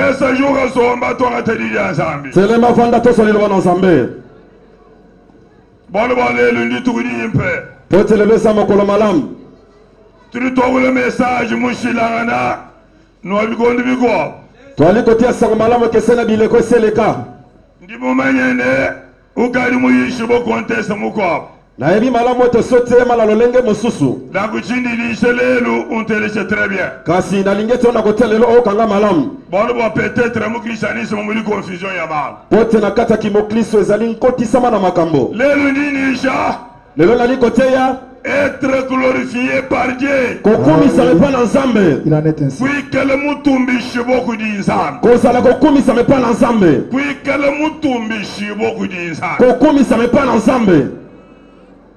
C'est ce jour que somba toi te dit ensemble. C'est le mavanda to soli lwana nzambe. Bon le lundi tout dit un peu. Po te lebe sa mokolo malamu. Tu le message mushilangana no bigondi bigo. Twali kotia sango malamu kesena bileko seleka. Ndi mumanyene ukali muyishibo contest muko. Na yebi malamu to sote mala lolenge mosusu. La kuchindi lishelelu unteleshe très bien. Kasi na lingete ona kotelelo o kanga malamu. Bon peut-être mukishanisi mumuli confusion ya ba. Pote na kata kimokliso ezali nkotisama na makambo. Lelo nini isha? Lelo nali koteya être glorifié par Dieu. Kokumisa mepa na nzambe. Il en est ainsi. Kuikele mutumbishi boku di nzambe. Kozala kokumisa mepa na nzambe. Kuikele mutumbishi boku di nzambe. Kokumisa mepa na nzambe.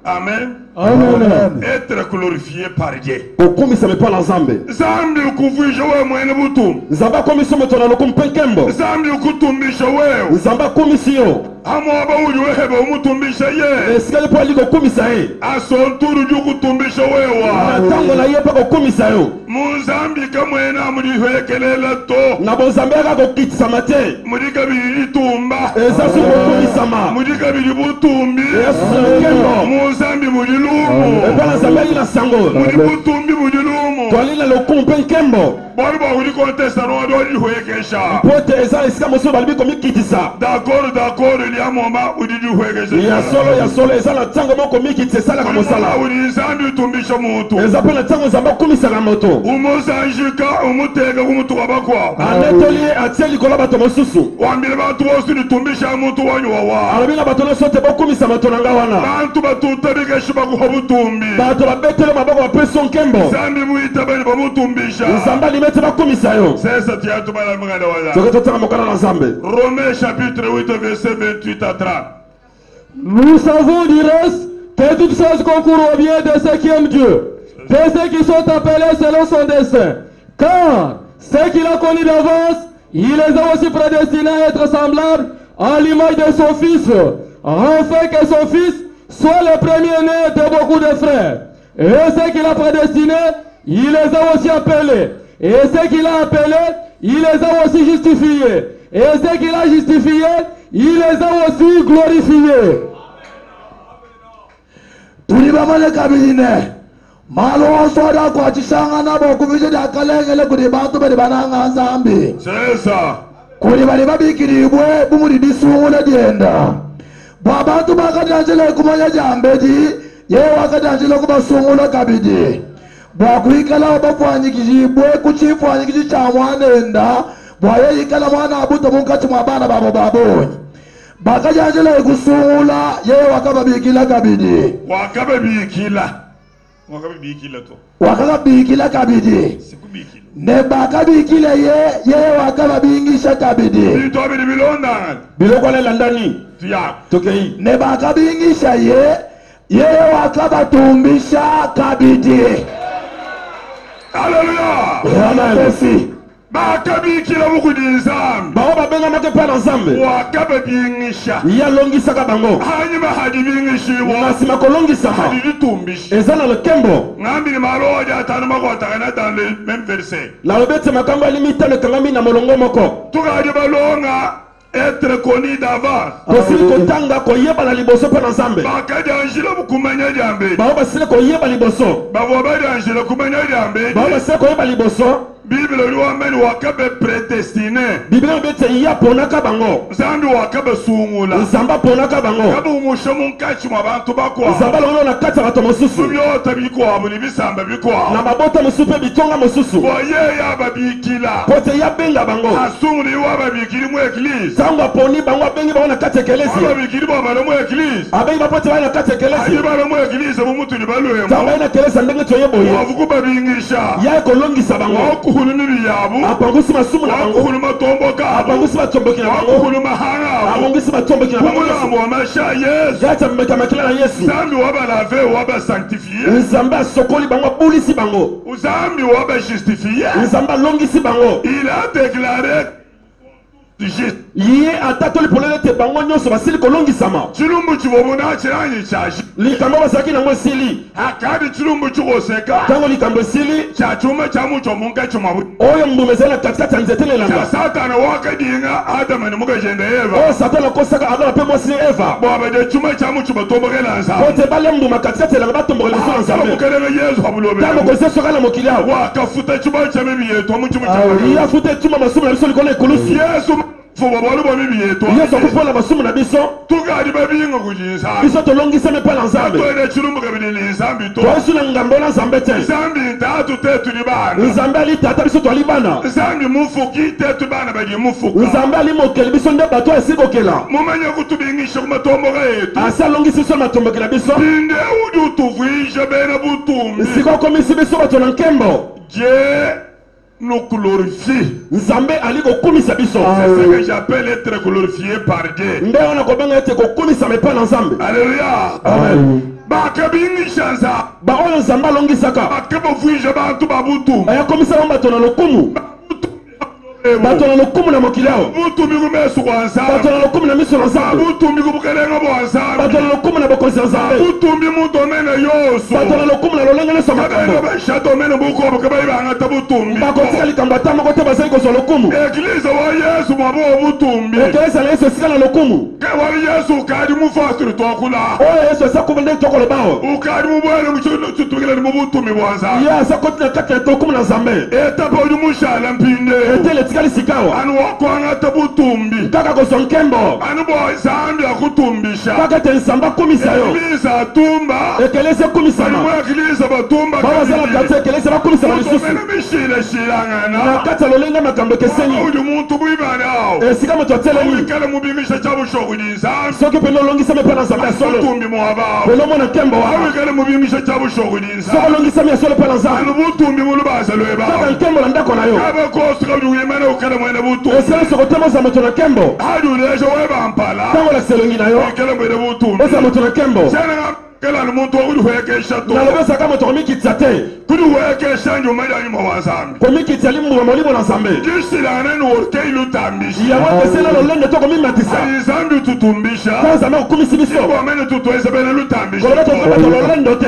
Amen. Amen. Être glorifié par Dieu. Kokumisa mepa na nzambe. Nzambe ukuvuisha wewe mwene butum. Nzambe akomisi moto na lokumpekembo. Nzambe ukutumbisha wewe. Nzambe akomisi yo. Amo aba uli wehebe umutumbisha ye. Esikali po ali kokumisa ye. Asonturu jukutumbisha wewe. Na tango na ye pa kokumisa yo. Munzambi kamwena mulihwekelela to. Na bonzambe aka kokitisa mate. Mulika bili tumba. Eza su kokumisama. Mulika bili butumbi. Yesu kembo. Munzambi mulilumu. Epana nzambe ali na sango. Muli butumbi mulilumu. Twali na lokumpekembo. Baliba uli contesta no ado lihwekesha. Pote eza esika mosusu balibi komikitisa. D'accord liya moma udi lihwekesha. Ya solo eza na tango moko mikitisa esalaka mosala. Uli nzambi utumbisha mutu. Eza pe na tango nzambe akumisaka moto. Umuzanjika umutega kumutu wabakwa. Anetoli atie likolo bato mosusu. Wambile bantu bosi nitumbisha mutu wanyu wawa. Alobi na bato nyonso te bokumisa moto na nga wana. Bantu batutabikesha bakuha butumbi. Bato babetele maboko bapesi nkembo. Nzambi muita bani bamutumbisha. Nzambe alimete bakumisa yo. Sasa tiatu bala muganda waza. Soki totanga mokana na Nzambe. Romains chapitre 8 verset 28 à 30. Nous savons du reste que toutes choses concourent au bien de ceux qui aiment Dieu, de ceux qui sont appelés selon son dessein. Car ceux qu'il a connus d'avance, il les a aussi prédestinés à être semblables à l'image de son Fils, afin que son Fils soit le premier-né de beaucoup de frères. Et ceux qu'il a prédestinés, il les a aussi appelés. Et ceux qu'il a appelés, il les a aussi justifiés. Et ceux qu'il a justifiés, il les a aussi glorifiés. Tulibamale kabine. Malo soda kwa chishanga bokubije dakalengele kuri bantu bali bananga nzambi. C'est ça. Kuri bali babikiribwe bumuri disungule dienda. Bwa bantu bakadanjele kumanya jambedi, ye wakadanjele kubasungula kabidi. Bwa kuikala bafwanyikijibwe kuchifwanyikiji cha mwanenda, bwa ye ikala mwana abuto munkati mwabana babo babonyi. Bakajanjele kusungula ye wakababikila kabidi. Wakababikila to. Wakababikila kabidi. Sikubikila. Ne bakabikile ye wakababingisha kabidi. Bito bili bilonda. Biloko le landani. Tuya. Tokei. Ne bakabingisha ye wakabatumbisha kabidi. Hallelujah. Amen. Bakabikila mukudi nzambe. Bao babenga make pa na Nzambe. Wakababingisha. Ya longisa bango. Hanyuma hadibingishiwa. Nasima kolongisa ma. Haditumbishi. Eza na lekembo. Ngambi ni maroja atanu makotakana dans le même verset. La lobete makambo alimita le kangami na molongo moko. Tukaje balonga être connu d'avance. Kosili kotanga koyeba na liboso pa na Nzambe. Bakajanjila kumanya jambe. Bao basile koyeba liboso. Bavo bajanjila kumanya jambe. Bao basile koyeba liboso. Bible liwameni wakabe prédestiné. Biblia bete ya ponaka bango. Nzambi wakabe sungula. Nzamba ponaka bango. Kabu umusho munkachi mwa bantu bakwa. Nzamba longo na kati bato mosusu. Byota bikwa buli bisamba bikwa. Na mabota mosupe bitonga mosusu. Boye ya babikila. Pote ya benga bango. Asunguli wa babikili mu église. Sangwa poni bango bengi bango na kati ekelesi. Babikili ba bana mu église. Abengi bapote bana na kati ekelesi. Ayi bana mu église mu mutu ni balwe. Sangwa na kelesa ndenge toyeboye. Wavuku babingisha. Ya kolongisa bango. Kuhuluni yabu. Apangusi masumu na bango. Kuhuluma tomboka. Apangusi matomboki na bango. Kuhuluma hanga. Apangusi matomboki na bango. Kumulamu wa masha Yesu. Yata mmeka makila na Yesu. Nzambi waba lave waba sanctifié. Nzamba sokoli bango bulisi bango. Nzambi waba justifié. Nzamba longisi bango. Il a déclaré juste. Yé atatoli polele te bango nyonso basili kolongisama chilumbu chibobona chiranyi chashi likambo bazalaki nango esili akadi chilumbu chikoseka ntango likambo esili chachuma chamucho munga chumabu oyo mbuma ezali na katikati ya nzete lelanga satana wakadinga adama ni mukajenda eva oyo satana akosaka adama mpe mwasi eva bwabade chuma chamucho batombokela nzambe kote bale mbuma katikati elanga batombokela liso na nzambe mukelele yesu habulobe ntango koze soka na mokili awo wakafuta chuma chamibi yetu amuchumu ye afuta etuma masumu na biso likolo ya ekulusu yesu fuba bolu bomibi yetu yesu akupola masumu na biso tukadi babinga kujinsa biso tolongisami mpe na nzambe atwele chilumbu kabili nzambi to toyesu na ngambo na nzambe te nzambi ntatu tetu ni bana nzambe ali tata biso twali bana nzambi mufuki tetu bana badi mufuka nzambe ali mokeli biso nde bato esi kokela mumanye kutubingisha kumatomboka yetu asi alongisi biso na matombokela biso pinde udi utuvuyisha bena butumbi sika okomisi biso bato na nkembo Dieu nous glorifie. nzambe ali kokumisa biso C'est ce que j'appelle être glorifié par Dieu. nde wana kobenga ete kokumisama epai na nzambe Alléluia. amen bakabingisha nza baoyo nzambe alongisaka bakabovuyisha bantu babutumbi ayakomisama bato na lokumu bato na lokumu na mokili awo butumbi kumesu kwa nzambe bato na lokumu na miso na nzambe butumbi kubukelenga bwa nzambe bato na lokumu na bokonzi ya nzambe butumbi mu domaine yoso bato na lokumu na lolenge nyonso ya kabena makambo basha domaine bukobo kabayibanga ta butumbi bakotika likambo ata moko te bazali kozwa lokumu eglize wa yesu mwabo butumbi ekelesa na yesu esika na lokumu wali yesu kadi mufasiri twakula oyo yesu asa kuba nde tokolobawo ukadi mubwele mututukilani mu butumbi bwa nzambe ye asa koti na kati na lokumu na nzambe etapa odi mushala mpinde etele etikali sikawa anu wakwanga ta butumbi kaka kozwa nkembo anu bo nzambe akutumbisha kaka ete nzambe akumisa yo eglize atumba ekelesa ekumisama alimu eglize batumba babazala kati ekelesa bakumisama lisusu utomene mishilashilangana na kati ya lolenge makambo ekeseni udi muntu bwibane awo esika moto atelemi awikele mubingisha chabushokudi nzambe soki pene olongisami epai na nzambe ya solo butumbi mwabawo pene omona nkembo wana awikele mubingisha chabushokudi soki nzambe olongisami ya solo epai na nzambe anu butumbi mulubaza lwebawo kaka nkembo na ndako na yo kabekosuka udi uyimene ukele mwene butumbi esika soko te moza moto na nkembo hadi ulejo webampala ntango olakisa elongi na yo ukele mwene butumbi oza moto na nkembo senanga kelani muntu okudi hwekesha to nalobesaka moto komikitisa te kudi hwekesha njumayanyuma wa nzambe komikitisa limbuma molimo na nzambe jisilangane nuorkeilutambisha yango tesela lolenge to komimatisa ali nzambe ututumbisha ta nzambe akokumisi biso ibomene tutweze bene lutambisha koloba toza bato lolendo te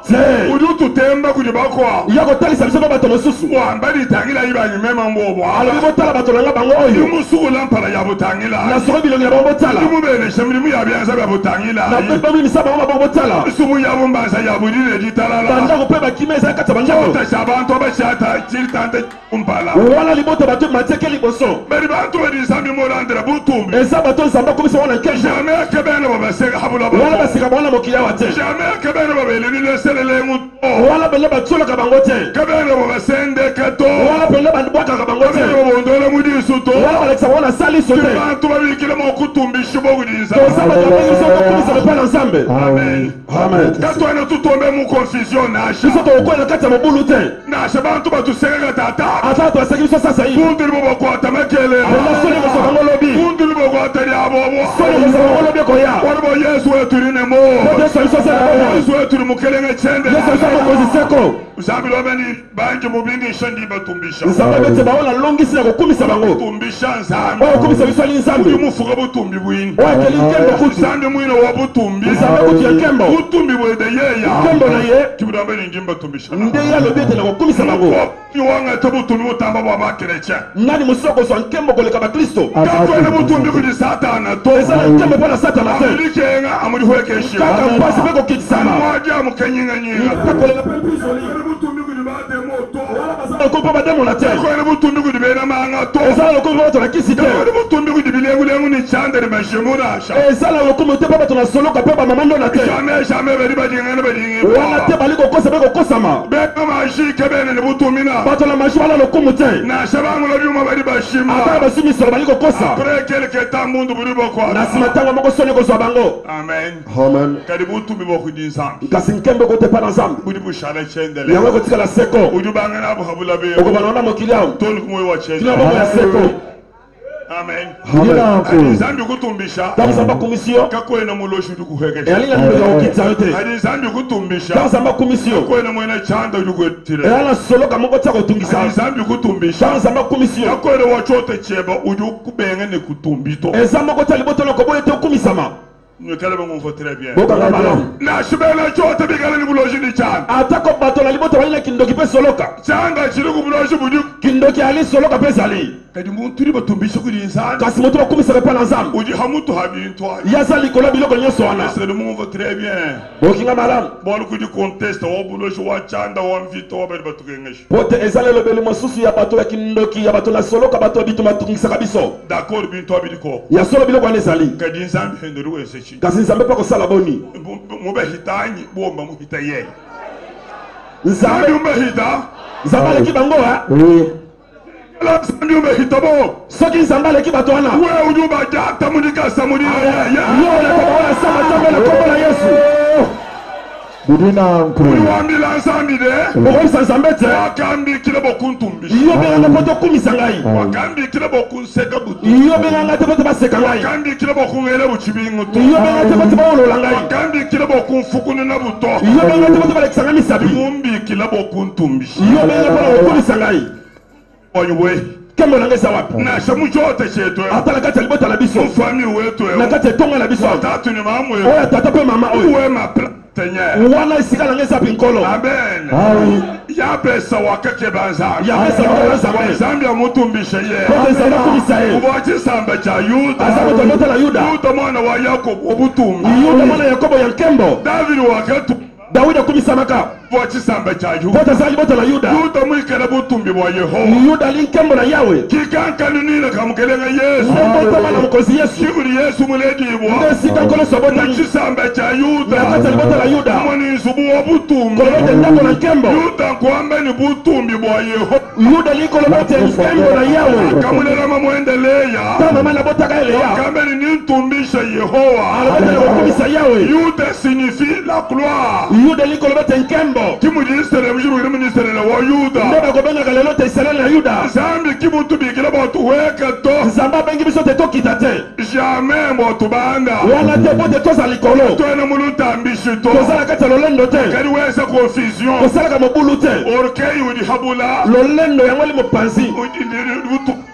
te udi ututemba kudi bakwa ya kotalisa biso mpe bato mosusu wamba litangila ibanyimema mbobwa alobi botala bato nanga bango oyo imusukula mpala ya butangila na soko bilongi na bango botala imubenesha milimu ya byanza bya butangila na mpe bamimisa bango bango botala isumu yabo mbanza ya bulile jitalala bandako mpe bakima ezali kati ya bandako otasha abantu abashata chilitante kumpala wana libota bato matieke liboso beri bantu bedi nzambi molandela butumbi eza bato nzambe akomisa wana nkembo jamais akebene babaseka habula wana basika bango na mokili awa te jamais akebene babelelile muto wana pele batiolaka bango te kebene babasendeke to wana pele babwakaka bango te kebene babondole mudisu to wana balekisa bango na saliso te bantu babikile mokutumbisha bokudinza toza bato babengiso kokumisa mepa na nzambe amen amen katwana tutombe mu confusion nasha biso tokokwela kati ya mobulu te nasha bantu batusekaka tata ata toaseki biso sasa yi bunduli bobakwata makelele ela soni moso bango lobi bunduli bokwata lyabobo soni moso bango lobi ekoya walibo yesu weturine mo yesu aliso sena yesu weturi mukelenge chende yesu aliso mokonzi seko nzambi lobeni banji mubingisha ndi batumbisha nzambe bete baona longisi na kokumisa bango tumbisha nzambi oyo okumisa biso ali nzambe udi mufuka butumbi bwini oyo akeli nkembo kutu nzambi mwine wa butumbi nzambe kutu ya nkembo butumbi bwede yeya nkembo na ye kibudambe ningi mbatumbisha nde ye alobi ete na kokumisa bango niwanga te butumbi butamba bwa bakerecha nani mosusu akozwa nkembo koleka bakristo katwene butumbi kudi satana to eza na nkembo mpo na satana te amilikenga amulihwekeshiwa kaka mpasi mpe kokitisama mwaja mukenyinganyinga kolela mpe mpisoli butumbi kudi bademo to eza lokolo mpo bademona te kwene butumbi kudi bena manga to eza lokolo mpo bato na kisi te kwene butumbi kudi bilengulengu ni chandere mashimurasha eza na lokumu te mpo bato na soloka mpe bamama ndona te jamais beri badingana badingi wana te bali kokosa mpe kokosama bena mashike bene ni butumina bato na mashi wana lokumu te nasha bangulo byuma bari bashima ata basimisolo bali kokosa après quelque temps mundu buri bokwa na nsima ntango moko soni ekozwa bango amen amen kadi butumbi bokudi nzambi kasi nkembo ekote mpa na nzambe budi bushala chendele yango ekotikala seko udu bangana abo habula be okobana wana mokili awo tolu kumoyo wa tina chendele bongo ya seko Amen. Amen. Nzambi kutumbisha. Nzambe akumisio. Kakwena muloshi dukuhekesha. Yalina nibega ukitsa yote. Nzambi kutumbisha. Nzambe akumisio. Kakwena mwena chanda dukwetire. Yala solo kamoko tsako tungisa. Nzambi kutumbisha. Nzambe akumisio. Kakwena wachote cheba ujukubenga ne kutumbito. Nzambe kotali botolo koboye te ukumisama. Nyekele bangu mfo très bien. Boka ngabalo. Na shibela chote bigala ni buloshi ni chanda. Atako batola liboto walina kindoki pe soloka. Chanda chiri kubuloshi bujuk. Kindoki ali soloka pe zali. Kadi muntu ri batumbisha kuri nzambi. Kasi mutu bakumisaka pa na nzambe. Uji hamutu habintwa. Yaza likolo biloko nyonso wana. C'est le monde très bien. Boki ngabalo. Bon kudi conteste wa buloshi wa chanda wa mvito wa batu kengesh. Pote ezale lobeli mosusu ya bato ya kindoki ya bato na soloka bato bitu matungisaka biso. D'accord bintu abidiko. Ya solo biloko wana ezali. Kadi nzambi henderu wesechi. Kasi nzambe pa kosala boni. Mube hitanyi bomba muhita ye. Nzambe umehita. Nzambe aleki bango ha? Oui. Nzambe umehita bo. Soki nzambe aleki bato wana. We ujuba jata munika samuni. Yo na kokola sama tambe na kokola Yesu. Budina nkuru. Uwambila nzambi de. Okomisa nzambe te. Wakambi kile bokuntumbi. Yo benga poto kumisa ngai. Wakambi kile bokunseka butu. Yo benga te poto baseka ngai. Wakambi kile bokungele buchibingutu. Yo benga te poto baolola ngai. Wakambi kile bokunfukunu na buto. Yo benga te poto balekisanga misabi. Mumbi kile bokuntumbi. Yo benga poto kumisa ngai. Oywe. Kembo na ngesa wapi? Na shamu chote chetu. Atala kati libota la biso. Mfami wetu. Na kati tonga la biso. Tatu ni mamwe. Oya tata pe mama oyo. Uwe ma tenye. Wana isika na ngesa pinkolo. Amen. Awi. Ya pesa wakake banzambi. Ya pesa wakake banzambi. Zambi amutumbishe ye. Kote nzambe kumisa ye. Ubachi samba cha Yuda. Azamu tolota la Yuda. Yuda mwana wa Yakobo obutumbi. Yuda mwana Yakobo ya nkembo. David wakatu. Dawidi kumisa maka. Ubachi samba cha Yuda. Kote zali bota la Yuda. Yuda mwikele butumbi wa Yehova. Yuda linkembo na Yawe. Kikankani nina kamukelenga Yesu. Mbota mwana mkozi Yesu. Shikuri Yesu mulegi ibwa. Ndesika nkolo sobota. Ubachi samba cha Yuda. Nakata libota la Yuda. Mwani nsubu wa butumbi. Kolote ndako na nkembo. Yuda kwamba ni butumbi wa Yehova. Yuda likolo bote nkembo na Yawe. Kamulela mamwendeleya. Kama mana bota kaeleya. Kama ni nintumbisha Yehova. Alabota na kumisa Yawe. Yuda signifie la gloire. Yuda likolo bote nkembo. Kimujinistere mjuru ile ministere wa Yuda. Ndeba kobenga kalelo te Israel na Yuda. Zambi kimuntu bigila botu weka to. Nzamba bengi biso te to kitate. Jamais botu banda. Wana te bote to za likolo. To ena muluta ambishi to. Kozala kata lolendo te. Kali wesa confusion. Kozala ka mobulu te. Orkei udi habula. Lolendo yango li mopanzi.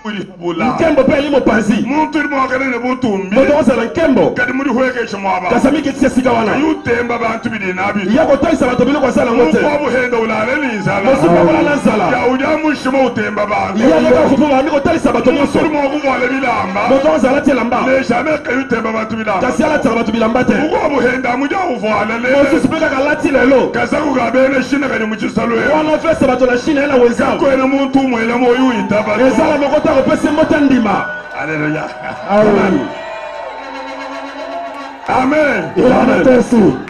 Udi habula. Nkembo pe li mopanzi. Muntu ni mwakale ne butumbi. Boto kozala nkembo. Kadi muri weke chumaba. Kasami kitse sika wana. Yutemba bantu bidinabi. Yako toisa bato bilo kwa sala ngote. Muko buhenda ulale ninzala. Mosuka wala nanzala. Ya ujamushimo utemba bantu. Yako kufu ba ndiko talisa bato nyoso. Muri mwo kuvala bilamba. Boto kozala te lamba. Ne jamais ka yutemba bantu bilamba. Kasi ala tala bato bilamba te. Muko buhenda muja uvala le. Mosusu peka kalati lelo. Kasaku kabene shina kani muchisalo ye. Wana fesa bato la shina ela wenzao. Ko ene muntu mwela moyo itaba. Ezala mokota ko pese mota ndima. Alléluia. Amen. Amen. Amen.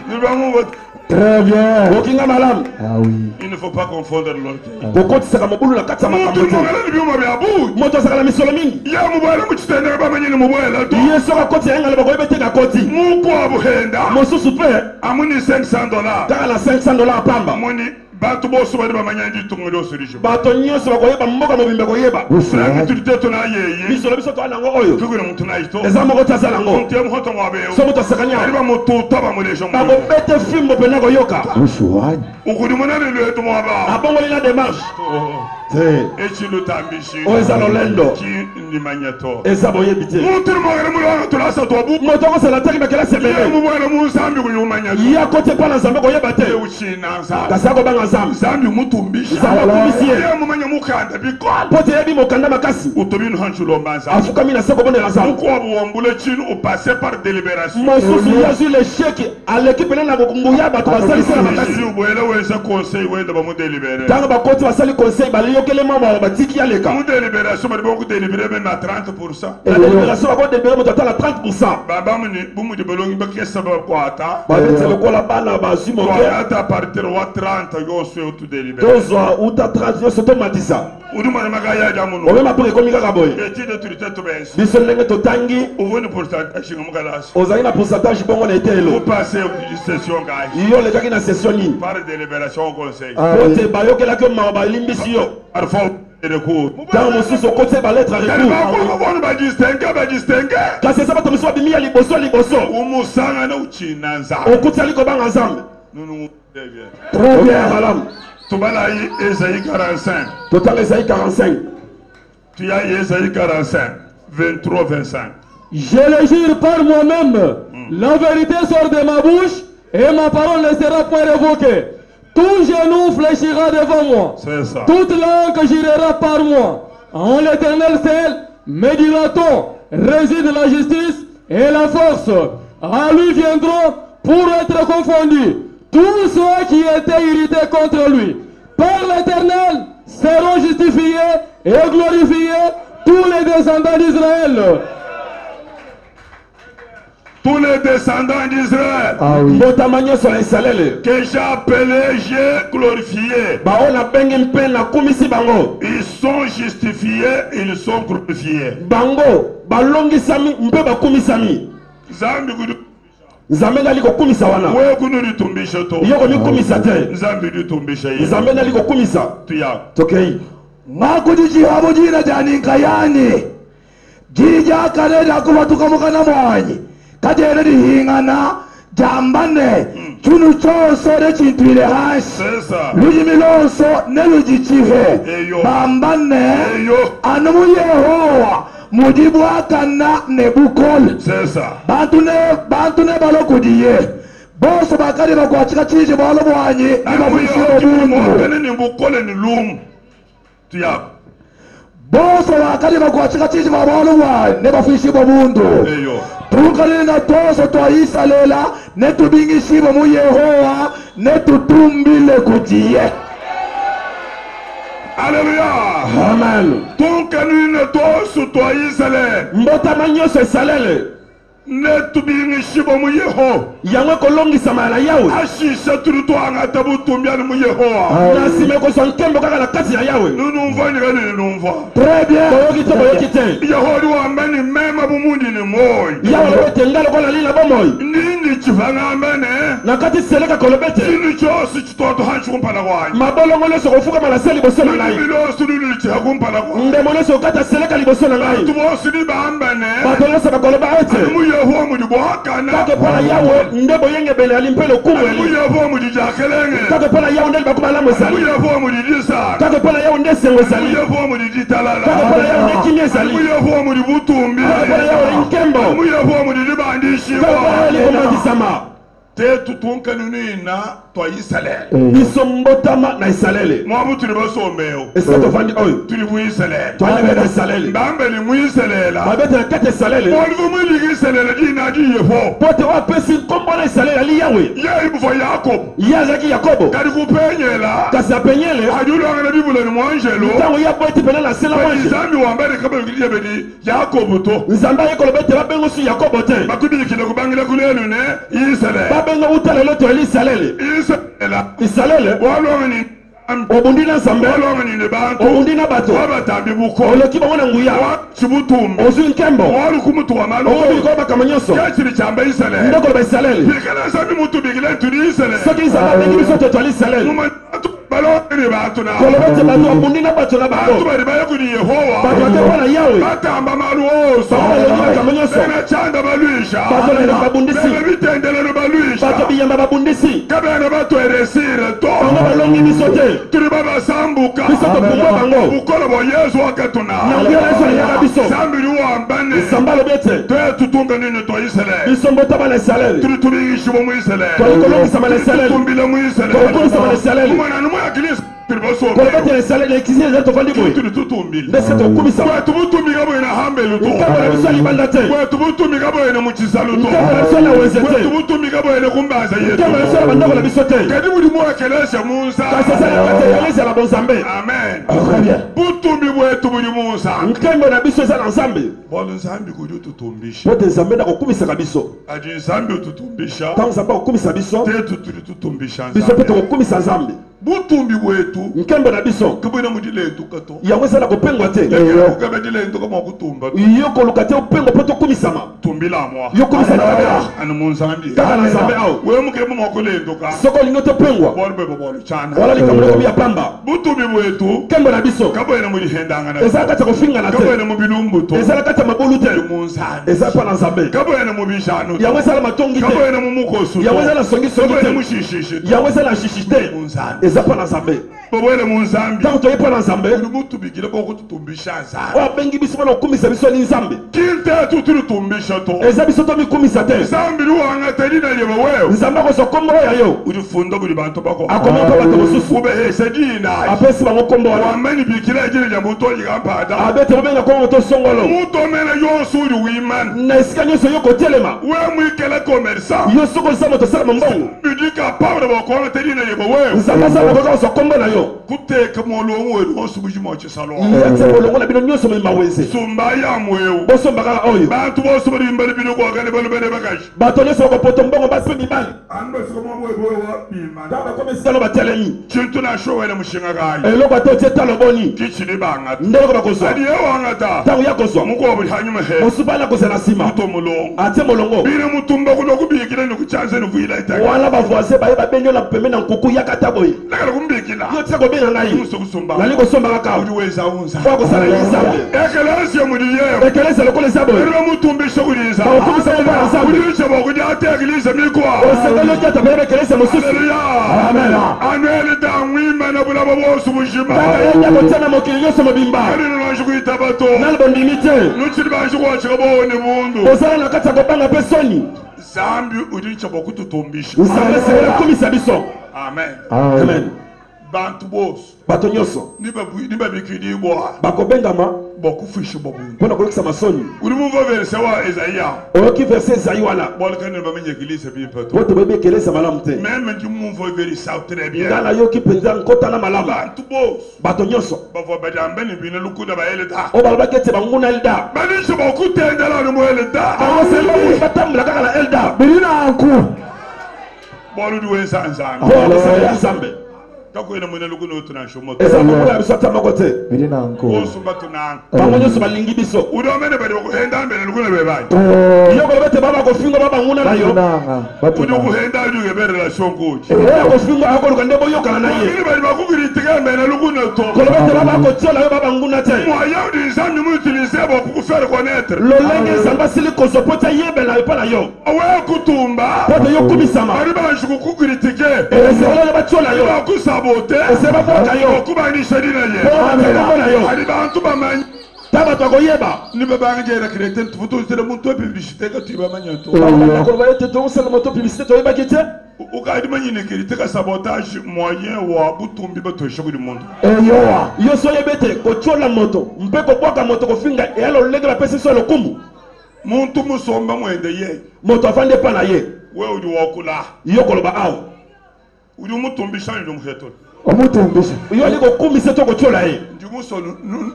Nous allons voter. Très bien. Okinga malam. Ah oui. Il ne faut pas confondre l'orgueil. Kokoti saka mobulu na kati ya makambo Muntu te. mwala ni byuma bya buyi. Moto asakala misolo mingi. Ya mubwela muchitendera bamanyini mubwela to. Yesu akoti yanga le bakoyebe te kakoti. Muko abuhenda. Mosusu pe Amuni $500. kaka na $500 pamba. Amuni bantu bose bali bamanyani ditumwe osirije. Bato nyonso bakoyeba mboka mobimbe koyeba. Frank tulite na yeye. Misolo biso to anango oyo. Tukuna muntu na ito. Eza moko tazala ngo. Muntu mhoto mwabeo. So moto asakanya. Aliba mutu taba mulejo mu. Bako bete fimbo pena koyoka. Usuani. Ukudi munane lwetu mwaba. Abongoli na démarche. Te. Echi lutambishi. O eza lolendo. Ki ndi manyato. Eza boyebi te. Muntu mwagala mulwana tulasa to bu. Moto ko sala taki bakela Ya sebele. mubwana musambi kunyumanyato. Ya kote pa na zambe koyeba te. Uchina nza. Kasako banga zambe. Zambi mutumbisha. Zambe kumisiye. Ya mumanya mukanda bikol. Pote yebi mokanda makasi. Utobinu hanchulo mbanza. Afuka mina seko bonela zambe. Uko abuwambule chini upase par délibération. Mosusu yazu le chèque à l'équipe na bokumbuya bato basali sala makasi. Si ubwela wesa conseil wenda bamu délibérer. Tanga bakoti basali conseil baliyokele mama batiki aleka. Mu délibération bali boku délibérer même à 30%. La délibération va délibérer mo total à 30%. Baba muni bumu de belongi bakesa ba kwata. Ba bete le kola bana ba simo ke. Kwata à partir wa 30 yo se auto délibérer. Tozwa uta 30 yo soto matisa. Uduma na magaya jamuno. O mema pour komi kaka boy. Eti de turité to bes. Biso ndenge totangi Uvoni pourcentage ngamukalas. ozali na pourcentage bongo na Vous etelo. passez une session guys. Yo le kaki na session ni. Par délibération au conseil. Pote bayokela ke ma ba limbisi yo. Parfois ntango mosusu okotisa balettre badistingue kasi eza bato mosusu babimi ya liboso umusangana uchina nzambe okutisa kobanga nzambe Très bien. malamu tobala Esaïe 45 totala Esaïe 45 tu as Esaïe 45 23-25. Je le jure par moi-même, la vérité sort de ma bouche et ma parole ne sera point révoquée. Tout genou fléchira devant moi. C'est ça. Toute langue girera par moi. En l'Éternel seul, médira-t-on, réside la justice et la force. À lui viendront pour être confondus tous ceux qui étaient irrités contre lui. Par l'Éternel seront justifiés et glorifiés tous les descendants d'Israël. Tous les descendants d'Israël mbotama nyonso na Israele que j'ai appelé, j'ai glorifié. bao nabengi mpe nakumisi bango Ils sont justifiés, ils sont glorifiés. bango balongisami mpe bakumisami Nzambi kudu nzambe nali kokumisa wana we kunu litumbisha to. yo komikumisa te Nzambi litumbisha ye. nzambe nali kokumisa Tuya. tokei Mwakudi jihabo jina janinkayani jija kaleda kubatukamukana mwanyi kajere lihingana jambane chunu chose lechintwile hasi C'est ça. lujimi lonso nelujichihe Eyo. bambane Eyo. anomu Yehowa mudibwakana nebukole C'est ça. bantu ne balokudiye bose bakali bakwachika chiji bwalo bwanyi nibafishile obundu Mwakene ni mbukole ni lumu. Tuya. bose bakali bakwachika chiji bwalo bwanyi nibafishile obundu Eyo. tukalile na toso twayisalela netubingishibo mu Yehowa netutumbile kujiye. Alléluia. amen Donc nous ne tous toi Israël. mbotama nyonso esalele Ne tubingishibo mu Yehowa. yango kolongisama na yawe Ashisha turutwanga tabutumbyani mu Yehowa. na nsima ekozwa nkembo kaka na kati ya yawe Nunumva nyika ni numva. Très bien. boyoki te boyoki te Yehova wambani mema bumundi ni moyo. yawe lobe nga lokola lina bomoi Nini chivanga mbane. na kati seleka kolobete Chini chose chitoto hanchumpana kwani. mabolongo nyonso kofukama na se liboso na ngai Bilo sulu chihakumpana kwani. ndemo nyonso okata seleka liboso na ngai Tumosini bambane. bato nyonso bakoloba ete Mu Yehowa mu dibwakana. kake mpo na yawe nde boyengebele ali mpe lokumu Mu eli Yehowa mu dijakelenge. kake mpo na yawe nde libakuma malamu Mu ezali Yehowa mu didisa. kake mpo na yawe nde esengo ezali Mu Yehowa mu diditalala. kake mpo na yawe nde kimia ezali Mu Yehowa mu dibutumbi. kake mpo na yawe li nkembo Mu Yehowa mu didibandishibwa. kake mpo na yawe likomandisama Te tutunkanunina twa Israel. biso mbotama na isalele Mwabu tuli basomeo. esika tovandi oyo Tuli mu Israel. twalebe na isalele Mbambe ni mu Israel. babete na kati esalele Olivu mu ligi Israel dina di Yehova. po te oyo apesi nkombo na isalele ali yawe Ye ibufa Yakob. ye azalaki yakobo Kadi kupenyela. kasi apenyele Ajulanga na bibula ni mwanjelo. ntango ye abo eti pene na se na Bani wanje zambi wambele kaba yukidi bedi Yakob to. nzambe aye koloba ete babengo su yakobo te Bakudi kile kubangila kulenu ne Israel. babengo uta lelo to eli isalele Israel. isalele Walonga ni obundi na nzambe walonga ni ne bantu. obundi na bato Wabatambi buko. oloki bango na nguya Chibutumbi. ozwi nkembo Wali kumutu wa malo. okobili koyo bakama nyonso Yachiri chamba Israel. nde koloba isalele Bikala zambi mutu bigile tuli Israel. soki nzambe abengi biso te twali isalele Muma balongeri batu na. koloba ete bato babundi na bato na Bantu bango bali bayakuni Yehova. bato ate mpo na yawe Batamba malu oso. balongi bakama nyonso Bena chanda baluisha. bato lelo babundisi Bena bitendele baluisha. bato biyamba babundisi Kabena batu eresire to. bango balongi biso te Tuli baba sambuka. biso topumbwa bango Bukola bo Yesu wakatuna. na nguya na yesu aliyaka biso Zambi luwambane. nzambe alobi ete Twe tutunga nini to Israel. biso mbotama na isalele Tuli tubigishibo mu Israel. twali kolongisama na isalele Tumbile mu Israel. tolikumisama na isalele Mwana numu ya kilisi. Tuli basombe. koloba ete na isalele ekisi eza tovandi boye Tuli tutumbile. nde se tokumisama Kwe tubutumika bwena hambelu to. nkambo na biso alibanda te Kwe tubutumika bwena muchisalu to. nkambo na biso na wenze Kwe te tubutumika bwena kumbaza yetu. nkambo na biso na bandako na biso te Kadi buli mwakelesha munsa. kasi ezali kati ekalesi na bonzambe Amen. Très bien. Butumbi bwetu buli munsa. nkembo na biso eza na nzambe Bolo nzambi kudi ututumbisha. po te nzambe nde akokumisaka biso Adi nzambi ututumbisha. ntango nzambe akokumisa biso Tetu tuli tutumbisha biso mpe nzambi. tokokumisa nzambe butumbi wetu nkembo na biso kubona mudile tukato yango ezala kopengwa te ukabedile nto kama kutumba yo koluka te opengwa po tokumisama tumbila mwa yo komisana babea anu munzambi kaka na nzambe awo we mukemo mokole nto ka soko olingi topengwa bolbe bobolo chana wala likambo lokobi ya pamba butumbi wetu nkembo na biso kabona mulihendanga na ezala kati ya kofingana te kabona mubilumbuto ezala kati ya mabulu te munzambi ezala mpa na nzambe kabona mubishano yango ezala matongi te kabona mumukosu yango ezala songisongi kabona te mushishishi yango ezala shishi te munzambi eza mpa na nzambe bobole munzambi ntango toye mpa na nzambe uri mutubigire boko tutumbisha nzambe oyo abengi biso mpona kokumisa biso ni nzambe kinte tuturutumbisha to eza biso tomikumisa te nzambi luwanga telina lyeba wewe nzambe akozwa kombo oyo yo ulifunda buli bantu bako akomaka bato mosusu ubehese dina apesi bango kombo wana wamani bikira ejine lya mutu olikampada abete bobenga kombo moto songolo mutu omena yonso uli wimani na esika nyonso yo kotelema we mwikele komersa yo soko oza moto osalama mbongo bidika pawulo bakwanga telina lyeba wewe nzambe aza bakoka kozwa kombo na yo kuteka molongo weru onso bujima okisalo yate bolongo na bino nyonso mema wenze sumba yamwewu bosomba kaka oyo bantu bose bali mbali bino kwagane balobene bakashi bato nyonso bakopoto mbongo basi mpe mibali anbasikomabwebowa bakoma esika lo batelemi kintu nashowele mushinga kayi eloko ate otie talo boni kikini bangata ndeloko bakozwa adi yewangata ntango ya kozwa mukuwa buli hanyuma he mosusu ana kozwa na nsima muto mulongo atie molongo bine mutumba kuno kubikila nikuchanze nivuyila itaka wana bavoisin baye babengi yo na pembe na nkuku yaka boye lakala kumbikila yo tika kobenga ngai muso kusumba nali kosomba kaka uli weza unza po akosala ye nzambe ekelesiya muliyewo ekelesa lokola eza boye eriba mutumbisha kuliza bakokumisa komba na nzambe kulisha bokuja atekiliza mikwa osengeli okiata baye bekelesa mosusu Haleluya amen anwele dangwima na bulabo bose ubujima kaka yenya kotia na mokili nyonso mobimba kalino lwanje kuyita bato nalobo ndimi te nukili banje kwachika bone bundu ozala na kati ya kobanga mpe soni zambi ulicha bokututumbisha nzambe esengeli akumisa biso amen amen bantu bose bato nyonso nibabikilibwa bakobengama bokufisha bobundu mpona kolekisa masoni uli mumva verse wa Isaiah oyoki verse ezai wana bolkanini bamenyekilisa bimpato po toboyebi ekelesa malamu te meme ndi mumva verse au très bien nga nayoki mpenza nkotana malamu bantu bose bato nyonso bavo badambeni bine lukunda bayeleda oyo balobaki ete banguna elda banisha bokutendela ni mueleda bango semba batambola kaka na elda birina nku boludi wensanzana po akosala nzambe takwena mwene lukuna utunashomoto eza kokola biso ata moko te birina nku osumba tunanga bango nyonso balingi biso udomene bali bakuhenda mbele lukuna bebayi yo koloba ete baba kofingwa babanguna na yo batunanga udi batunanga kuhenda aliuke berelation kuti oyo akofingwa akoluka nde boyokana na ye bakini bali bakukiritika mbele lukuna to koloba ete baba akotiola yo babanguna te moyen udi nzambi muutilize bokukufere connaître lolenge nzambe asili kozwa po tia yebela epa na yo owe kutumba po te yo kumisama bali banji kukukiritike esengeli oyo batiola yo bakusabote ese babwaka yo okubanisha dina ye po bamekombo na yo ali bantu bamanyi ta bato akoyeba nibe banjera kreten tufutuzile muntu we publicité ka tuyibamanya to koloba ete tosala moto publicité toyebaki te ukadi manyinikirite ka sabotage moyen wa butumbi batosha kuli muntu eyowa yo so oyeba ete kotiola moto mpe kobwaka moto kofinga eya lolenge bapesi so lokumu muntu musomba mwende ye moto afandi epa na ye we uli wokula yo koloba awa uli mutumbisha ndi muhetolo omutumbisha yo ali kokumisa to kotiola ye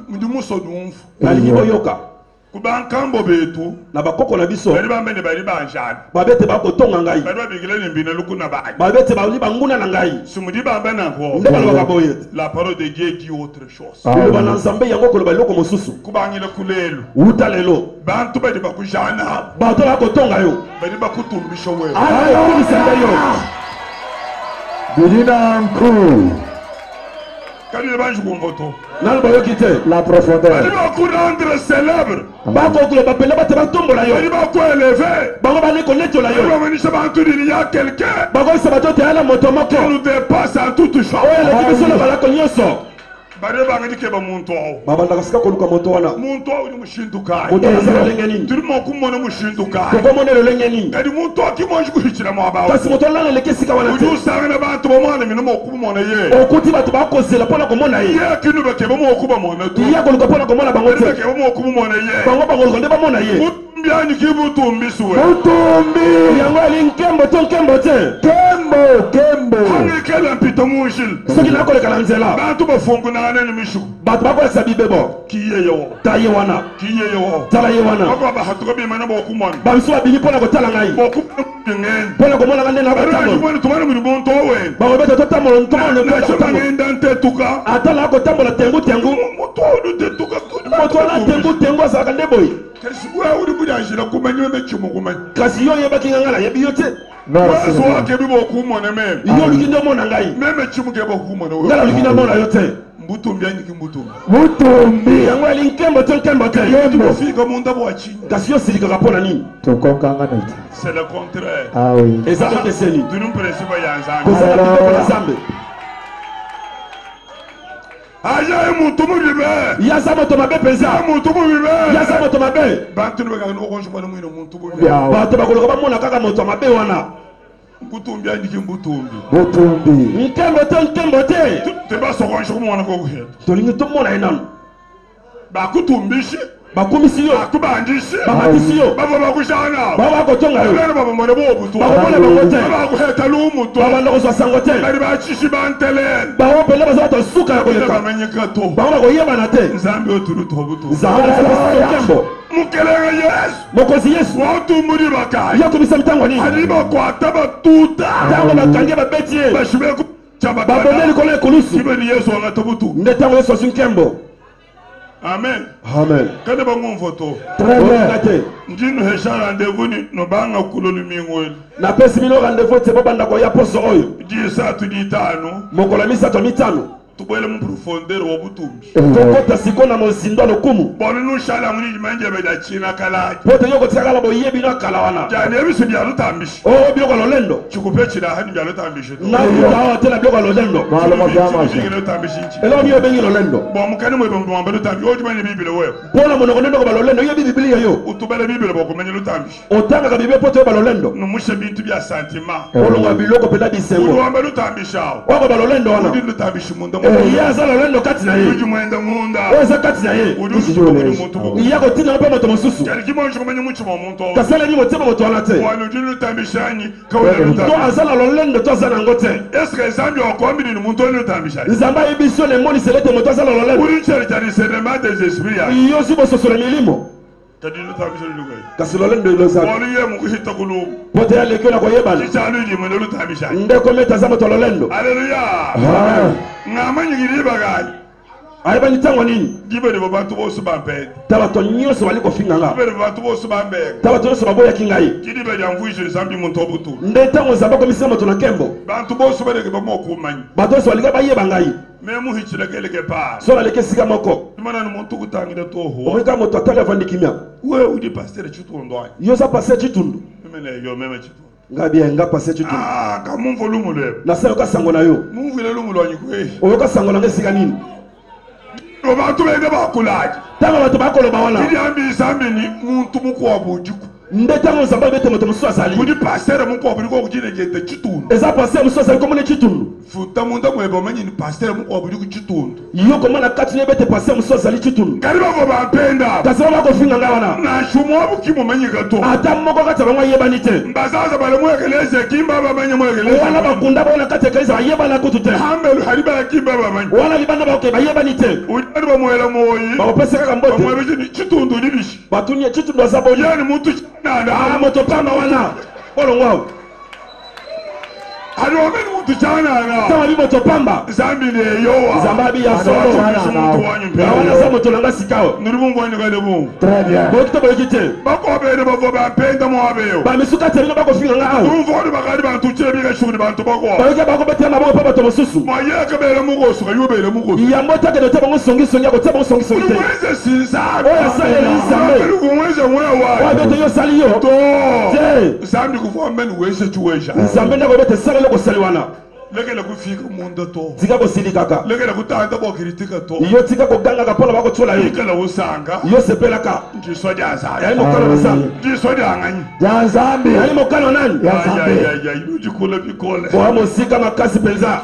ndi muso numfu nalingi boyoka kubankambo betu na bakoko na biso bali bambene bali banjani babe ete bakotonga ngai bali babikile ni mbina lukuna banyi babe ete bali banguna na ngai sumudi bamba nango nde balobaka boye ete la parole de Dieu dit autre chose koloba na nzambe yango koloba eloko mosusu kubangile kulelo uta lelo bantu bali bakujana bato bakotonga yo bali bakutumbisha wewe akumisa ngai yo birina nku kali banji kumvoto naloba yoki te la bali profondeur bakurendre célèbre bakokolo bapela bate batombola yo bali bakueleve bango bali konetiola bali yo bamanisha bantu dini ya quelqu'un bakoyisa bato te ala moto moko qui nous dépasse en toute chose oyo eleki biso na balako nyonso bali bangidikeba muntu awo babandaka sika koluka moto wana muntu awo ni mushindukayi moto aza lolenge nini turi mokumona mushindukayi tokomona lolenge nini kadi muntu akimonji kuhikira mwabawo kasi moto alala eleki esika wana udi te usangana bantu bomwana mino mokumona ye okuti bato bakozela mpona komona ye ye kinu bakeba mokubamona tu ya koluka mpona komona bango te bakeba mokumona ye bango bangoluka nde bamona ye mutumbi kibutumbisiwe mutumbi yango ali nkembo to nkembo te kembo angikela mpito munjili soki nakoleka na nzela bantu bafungunana ni mishuku bato bakolekisa bibebo kiyeyewo ta ye wana kiyeyewo tala ye wana bako bahatuka bimana bokumona bamisu babimi mpona kotala ngai bokumona ngeni mpona komona nga nde na batambo tumana muri muntu owen bakobeta totambola nachomangenda ntetuka atala akotambola tengu moto oyo tetuka moto wana tengu azalaka nde boye kasi wewe uri budanjira kumanyi wemechimu kumanyi kasi yo oyebaki nga ngala yebi yo te weso wake bibo kumona meme yo oliki nde omona ngai meme chimu kebo kumona wewe ngala oliki nde omona yo te mbutumbi anyiki mbutumbi mutumbi yango ali nkembo te nkembo te tukofika mundabo wa chini kasi yo silikaka mpo na nini tokonganga neti c'est le contraire awi eza mokeseni tunu principe ya nzambe kozala kitoko na nzambe aya muntu mubibe yaza moto mabe mpenza muntu mubibe yaza moto mabe bantu nibeka nokonjuma no mwino muntu mubibe bato bakoloka bamona kaka moto mabe wana mbutumbi anyiki mbutumbi mutumbi nkembo te tebasokonje kumwana kokuheta tolingi tomona ye nano bakutumbishe bakumisi yo bakubandishe bamatisi yo bava bakushana baba bakotonga yo bana babamone bobutu bakobona bango te bakuheta lumutu babanda kozwa sango te bali bachishi bantelele bango mpena baza bato suka ya koleka bamenyeka to bango bakoyebana te nzambe otulu tobutu nzambe nkembo mukelenge yesu mokonzi yesu watumbuli bakayi yakomisa mitango nini ali bakwata batuta ntango bakangi babeti ye bashibe babone likolo ekulusu kibeni yesu wanga tobutu nde ntango yesu azwi nkembo amen amen kane bangumvo to olinga te njinu hesha rendez-vous ni nobanga kulolu mingweli napesi bino rendez-vous te bobanda koya poso oyo jisatu jitano mokolo ya misato mitano tubwele mu profondeur wobutumbi tokota siko na mozindo ya lokumu bonu nushala muni jimanjebe da china kalaji po te yo kotikakala boyebi no akala wana jani ebisu byalutambishi o biloko ya lolendo chikupe chilahani byalutambishi nakuta awa te na biloko ya lolendo maloma byamasha lutambishi nchi eloko miyo obengi lolendo bomukani mwebe mnduwamba lutambi ojumanye bibile wewe mpo na monoko ndendoko balolendo oyebi bibiliya yo utubele bibile bokumenya lutambishi otangaka biblia po te oyo balolendo numushe bintu bya santima olonga biloko mpenza bisengo uduwamba lutambishi awo wako balolendo wana udi lutambishi munda ye aza lolendo kati na ye uji mwenda munda oyo eza kati na ye udi usukuni muntu buku ya kotinaka mpe moto mosusu jani kimonshi kumenya muchima omuntu owo kasalani motema moto wana te wanu udi lutambishi anyi kawela to lutambishi aza na lolendo to aza nango te eske zambi okombili ni muntu oli lutambishi anyi nzambe ayebi so na emonisele te moto aza na lolendo udi ncheri discernement des esprits anyi yo si bososola milimo kadi lutambishi lukai kasi lolendo ilozala wanu ye mukuhita kulu po te aleki na koyebana chichanu iji mwenda lutambishi anyi ndeko mete aza moto lolendo haleluya ng'amanyikili bagayi ayebani ntango nini gibeli bo bantu bosi bampede ta bato nyonso bali kofinga nga gibeli bo bantu bosi bambega ta bato nyonso baboyaki ngai kidibeli yamvuishe nzambi muntu obutu nde ntango nzambe akomisila moto na nkembo bantu bosi baleke bamokumanyi bato nyonso balinga bayeba ngai me muhichilekeleke paa so naleki esika moko imana ni muntu kutangile toho okoyika moto atali avandi kimia we udi pastere chitundu anyi yo za pase chitundu imene yo meme chitundu nga bien nga pase chitundu kamumvo lumulo ebo nasa yoka sango na yo mumvile lumulo anyi kwe oyoka sango nanga esika nini no bantu benge bakulaji ntango bato bakoloba wana idyambi nzambi ni muntu mukwa bujiku nde ntango nzambe abete moto mosusu azali udi pastere mukwa buli kokujinegete chitundu eza pase mosusu azali komona chitundu futa munda mwebe omanyi ni pastere mukwa buli ku chitundu yo komona kati nebete pase mosusu azali chitundu kali bavo bampenda kasi ba bakofinga ngai wana nashumu obukimu omanyika to ata moko kati ya bango ayebani te mbazaza bale mwekeleze kimba bamanye mwekeleze wana bakunda bona kati ya eklise bayebana kutu te hambelu hali bakimba bamanyi wana libanda bakoke bayebani te ujani bamwela moyi bakopesa kaka mbote bamwebekini chitundu libishi batunie chitundu aza boni yani muntu chanana moto pamba wana bolongwao ali omeni muntu chanana tama bi moto pamba zambi neyowa nzambe abi ya solo muntu wanyu wana aza moto nanga sikawo nuri bumvwanyikale bumu Très bien. boki to boyoki te bakobene bavo bampenda mwabeyo bamisu kati ya bino bakofinga nga awo tumvoni bakali bantu chebika shuri bantu bakoba bayoki bakobetela maboko mpe bato mosusu mwayekebele mukosuka yubele mukosu yango otakende otia bango songisongi akotia bango songisongi te lumweze sinzabi oyo asaleli nzambe lumweze oyo mwewa bete yo osali yo to te zambi kuvuga mbeni wese chiwesha nzambe ndako bete sala eloko osali wana lekela kufika munda to tika kosili kaka lekela kutanda bokiritika to yo tika kogangaka mpona bakotyola ye ikela usanga yo sepelaka njiswa lyazali yali mokano na nzambe njiswa lyanganyi Ya Nzambi. yali mokano nani Ya Nzambi. ilujikule bikole boya mosika makasi mpenza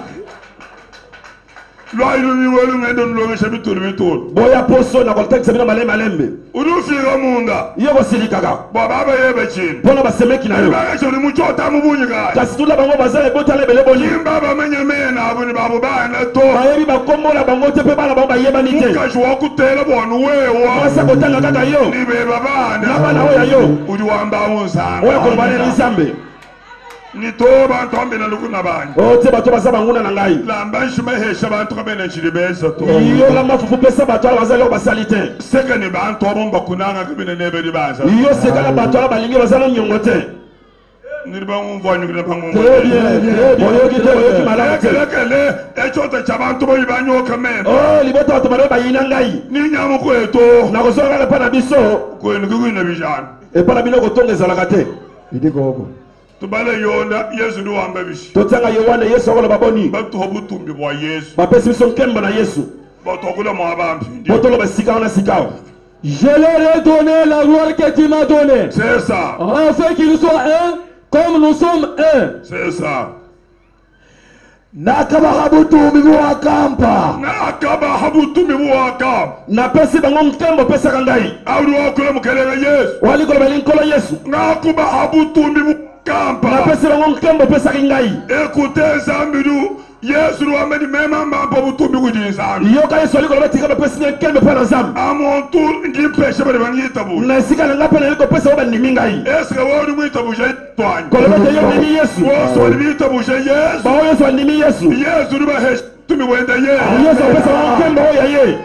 lwailumiwe lungende lulongesha bitulu bitulu boya poso na kotakisa bino malembe ulufika munda yo kosilikaka bwababa yebe chini mpona basemeki na yo bakesho ni muchota mubunyikali kasi tula bango bazala ebotala ebele boni kimba bamenye mena abuni babo bana to bayebi bakombola bango te mpe bana bango bayebani te mukashi wakutela bwanu wewa basa kotanga kaka yo nibeba na bana bana oyo yo uli wambawo nsanga oyo kolobana ni nzambe ni to bantu ambena lukuna bani otie bato baza banguna na ngai lamba nshima hesha bantu kabena chilibeza to yo lamba fufu pesa bato ala bazali basali te seka ni bantu abomba kunanga kabena nebe libaza yo sekala bato ala balingi bazali nyongo te niriba ngumvanyu kina pangu très bien oyoki te oyoki malamu te lekele echota cha bantu boyi banyoka meme oh libota bato baloba yina ngai ni nyamu kweto nakozwa kaka epa na biso kwenu kukwina bijana epa na bino kotonga ezalaka te idikoko tubale yonda yesu ni wamba bishi totianga yohane yesu akoloba boni batuha butumbi bwa yesu bapesi biso nkembo na yesu batokula mwa bambi botoloba esika wana sikao Je leur ai donné la gloire que tu m'as donnée, c'est ça afin qu'ils soient un, comme nous sommes un. c'est ça nakabaha butumbi bwakampa nakaba habutumi bwaka napesi bango nkembo pesaka ngai awuli wakula mukelele yesu walikoloba linkolo yesu ngakuba habutumbi bukampa napesi bango nkembo pesaki ngai ekute zambidu yesu luwameni mema mbampa butumbi kudinzambi yoka yesu alikoloba tika bapesi ngai nkembo mpe na nzambe amuntu ngimpeshe bali bangitabu na esika na ngai mpe nali kopesa bo bandimi ngai eske woli mwitabuje twanyi koloba te yo ndimi yesu wose wali bitabuje yesu bawo yesu andimi yesu yesu lubahesha tumi wenda yesu apesa bango nkembo oyo ya ye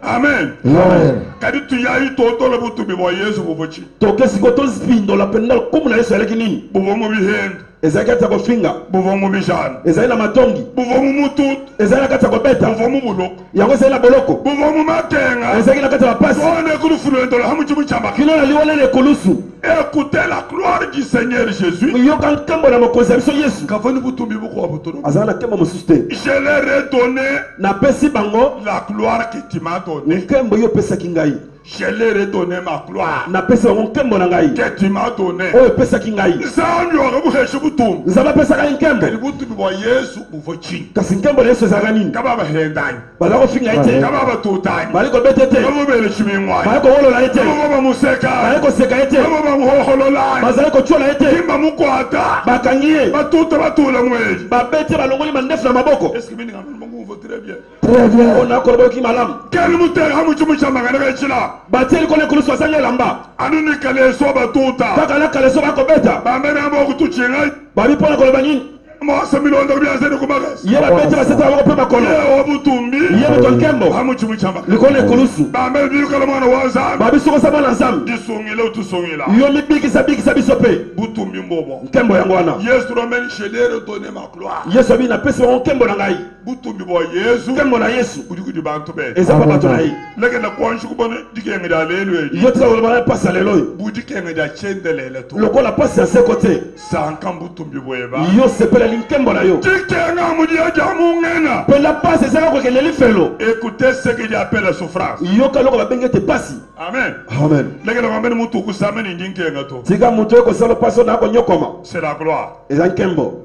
amen amen kadi tuyayi totola butumbi bwa yesu bubuki tokesi ko tozipindola mpenza lokumu na yesu aleki nini buva mu bihendo ezalaki ati ya kofinga buva mu bijana ezali na matongi buva mu mututu ezali na kati ya kobeta buva mu buloko yango ezali na boloko buva mu makenga ezalaki na kati ya bapasi tone kulufulwendola hamu cimu cyambaka kino na liwonene ekolusu écoutez la gloire du Seigneur Jésus yoka nkembo na mokonzi ya biso yesu kavani butumbi bukuwa butono azala na nkembo mosusu te je leur ai donné napesi bango la gloire que tu m'as donnée nkembo oyo opesaki ngai je leur ai donné ma gloire napesi bango nkembo na ngai que tu m'as donnée oyo opesaki ngai nzambi waka buheshe butumbi nzambe apesaka nkembo kadi butumbi bwa yesu buvo chini kasi nkembo na yesu ezalaka nini kaba bahendanyi baza kofinga ye te kaba batutanyi bali kobete te kaba bele chimingwanyi bali kowolola ye te kaba bamuseka bali koseka ye te kaba bamuhohololani bazali kotyola ye te kimba mukwata bakangi ye batuta batula mweli babete balongoli mandefu na maboko est-ce que bini ngamani bangu très bien très bien ona koloba yoki malamu keni mutere hamu cimu cyambaka nekechila batie likolo ekolusu azangi elamba anu ni kaleso batuta kaka na kaleso bakobeta bambene amba okutuchinga babi mpona koloba nini mose milondo byazeni kumakasi ye babete basete bango mpe makolo yewo butumbi ye moto nkembo hamu cimu cyambaka likolo ekolusu bambene biyukala mwana wa nzambi babi sokosa mwana nzambe disungile utusungila yo mibikisa biso mpe butumbi mbobo nkembo yango wana yesu romeni chelere donne ma gloire yesu abi napesi bango nkembo na ngai butumbi bwa yesu nkembo na yesu budikudi bantu be eza mpa bato na ye leke na kwanshi kubona dikengedi alelu edi yo tika koloba na pasi ya lelo oyo budikengedi achendelele to lokola pasi ya seko te sanka butumbi bweba yo sepeleli nkembo na yo dikenga mudia jamungena mpenza pasi ezaka kokende lifelo écoutez ce qu'il appelle la souffrance yoka eloko babengi ete pasi amen amen leke na kwambeni mutu ukusameni ndinkenga to tika moto oyo kosala pasi oyo nakonyokoma c'est la gloire eza nkembo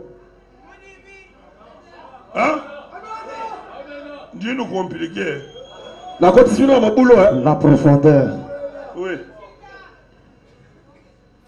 hein ndinu compliqué nakotisi bino ya mabulu la profondeur oui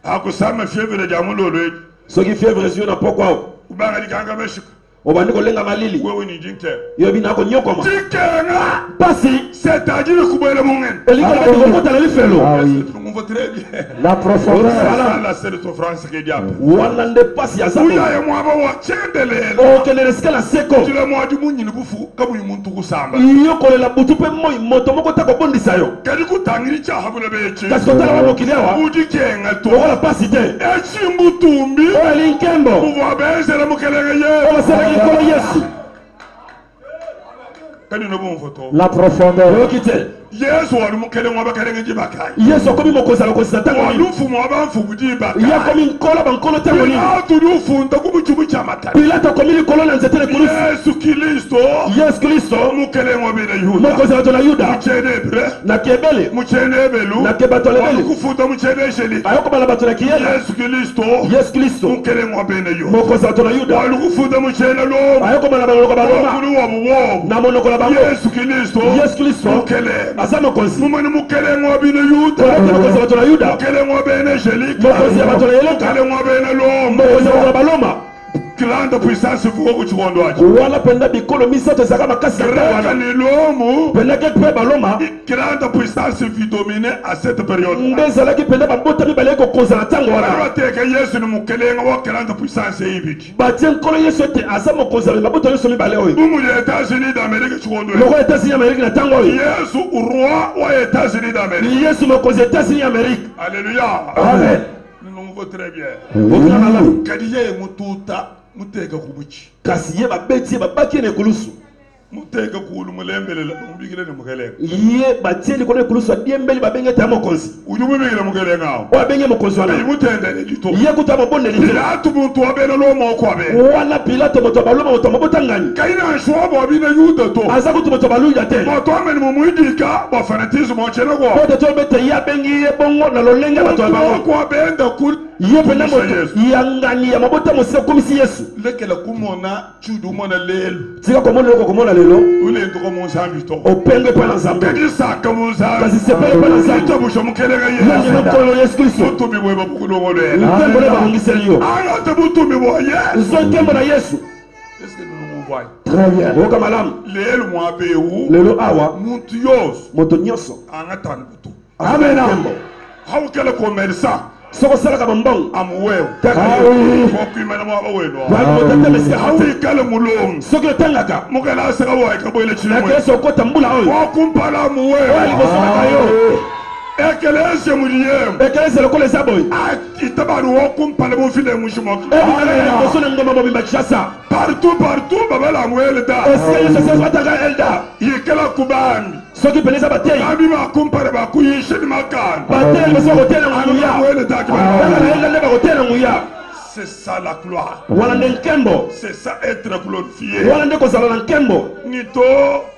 akusama fievre jamulolo edi soki fievre ezwi na poko awo ubanga likanga meshika obandi kolenga malili wewe ni ndinke yo bi nakonyokoma dikenga pasi c'est-à-dire kubwela mungen elingi obandi kokota na lifelo ah oui on voit très bien la profondeur ça la seule souffrance que diable wana nde pasi ya zambe uya ye mwaba wa chendelela okendele esika na seko tila mwadi munyini bufu kamu muntu kusamba yo kolela butu mpe moi moto moko ta kobondisa yo kadi kutangiri cyaha bula beche kasi kotala wa mokili awa udikenga to okola pasi te echimbutumbi oyo eli nkembo uva bezela mukelenge ye oyo basalaki likolo yesu kadi no bumfoto la profondeur oyoki te yesu wali mukelenge wabakelenge jibakai yesu akomi mokonzi alokonzisa ntango wali nini ufumu wabanfumu ye jibakai akomi nkolo bankolo ntango nini pilatu liufunda kumuchimu cha matani pilato akomi likolo na nzete lekulusu yesu kristo yesu kristo mukelenge wabile yuda mokonzi ya bato na yuda muchene ebre na kebele muchene ebelu na bato lebele walikufuta muchene esheli ayokobala bato na kiyela yesu kristo yesu kristo mukelenge wabene yuda mokonzi ya bato na yuda walikufuta muchene lomu ayokobala baloko baloma wakulu wa buwobu na monoko na bango yesu kristo yesu kristo mukelenge aza mokonzi mumani mukelenge wabine yuda olete mokonzi ya bato na yuda mukelenge wabene eshelika mokonzi ya bato na yeleka mukelenge wabene lomu mokonzi ya bato na baloma grande puissance vuko kuchikondo wachi wana penda bikolo misato ezalaka makasi na ntango greka wana ni lomu pendaki mpe baloma grande puissance vit dominer à cette période nde ezalaki penda babota mibale kokonza na ntango wana bateka yesu ni mukelenga wa grande puissance eyibiki batie nkolo yesu ete aza mokonzi ya mabota nyonso mibale oyo bumu ya États-Unis d'Amérique chikondo lokola états-unis amerike na ntango oyo yesu roi wa États-Unis d'Amérique yesu mokonzi ya états-unis amerike alléluia amen nous vaut très bien okina malamu kadiye mututa muteka kubuchi kasi ye babeti ye babaki ye na ekulusu muteka kulu mulembelela umbikile ni mukelenga ye batie likolo ekulusu adiembeli babenge ete ya mokonzi udumubikile mukelenga awo oyo abenge mokonzi wana imutendele lito ye kuta amobondeli te pilatu muntu wabena lomoko abe wana pilato moto abaloma moto amabota ngani kaina shwabo abine yuda to aza kutu moto abaluya te moto ameni mumwidika bafanatisme ochena kwa pote to bete ye abengi ye bongo na lolenge ya bato ya bango kwa benda kul ye pena moto ya ngani ya mabota mosika komisi yesu lekela kumona chudu mona lelo tika komona loko komona lelo ule ndoko monsambi to openge mpe na nzambe kadi saka monsambi kasi sepele mpe na nzambe tabusha mukelenga yangi na nkolo yesu kristo mutumi bwe babukulongo lelo ntembo ne bahongiseli yo ala te mutumi bwa yesu zo ntembo na yesu est-ce que nous nous voyons très bien oyoka malamu lelo mwabewu lelo awa muntu yose moto nyonso angatana butu amena hawukela commerçant soko osalaka bambongo amuwewe fokuimana mwaba wenu motatemesika hawikale mulongi soki otangaka mukela aseka waika boile chilimwe nakese okota mbula oyo wakumpala oyo amuwewe liboso na yo ekelese muliyemu ekelese lokola eza boye itabani wakumpala mufile mushimoki ebikala liboso na ngoma mobimba kishasa partout babala amuwele da esika nyonso esi atanga elda yikela kubambi soki pene eza bateyi abi bakumpala bakuyisheni makani bateyi liboso bakotela nguya amuwele da taka na elda nde bakotela nguya c'est ça la gloire wana nde nkembo c'est ça être glorifié wana nde kozala na nkembo nito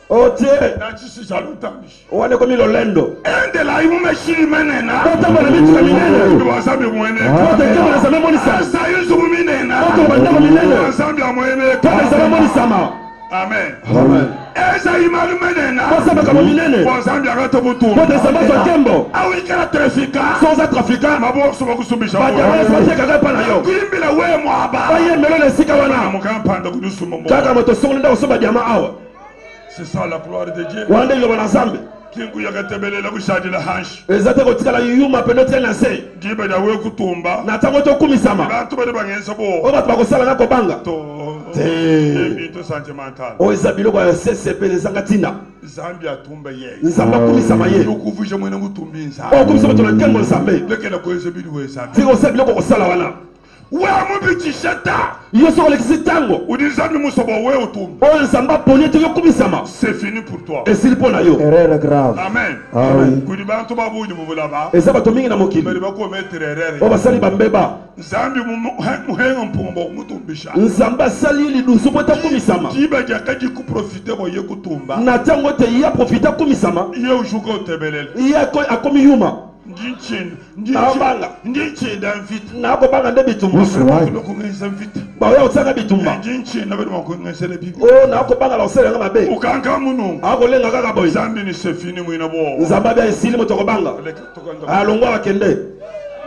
otie nachisisa lutambishi wana ekomi lolendo endela imumeshili menena otambola mituka minene wasambi mwene ote nkembo na nzambe emonisama sayinzuku minena oto bandeko minene wasambi amwene kaka nzambe emonisama amen amen eza imalu menena osambaka minene wasambi akata butumba pote nzambe azwa nkembo awikala trafika soza trafika maboso bakusumbisha bajawana batekaka epa na yo kuyimbila we mwaba bayembelo na esika wana mukampanda kudusuma mbo kaka moto songoli nde kosomba diama awa c'est ça la gloire de Dieu wana nde liloba na nzambe kingu yakatebelela kushadila hanshi eza te kotikala yuma pene otie na se diba dawe kutumba na ntango tokumisama bantu bali bangenza bo oyo bato bakosala na kobanga to te bintu sentimental oyo eza biloko ya sesepele ezanga ntina zambi atumba ye nzambe akumisama ye yokuvusha mwene kutumbi nzambi oyo okumisa bato na nkembo nzambe lekela kweza bili wezambi tika osala biloko kosala wana wamubikishata yo soki olekisi ntango udi nzambi musobo we utumba oyo nzambe aponi ete yokumisama c'est fini pour toi esili mpo na yo erreur grave amen kudi bantu babudi mubulaba eza bato mingi na mokili bali bakometere erere oyo basali bambeba nzambi muhenga mpumba okumutumbisha nzambe asali lidusu mpo ete akumisama diba jakaki kuprofite boye kutumba na ntango ete ye aprofite akumisama ye ushuka utebelela ye akomi yuma ndichinda mfita nakobanga nde bitumba lokungeza mfita baoya kosanga bitumba ndichinda bali makungezela bibi o nakobanga na kosalanga mabe ukanga munungu akolenga kaka boye nzambi ni sefini mwina bo nzambe abia esili moto akobanga alongwa bakende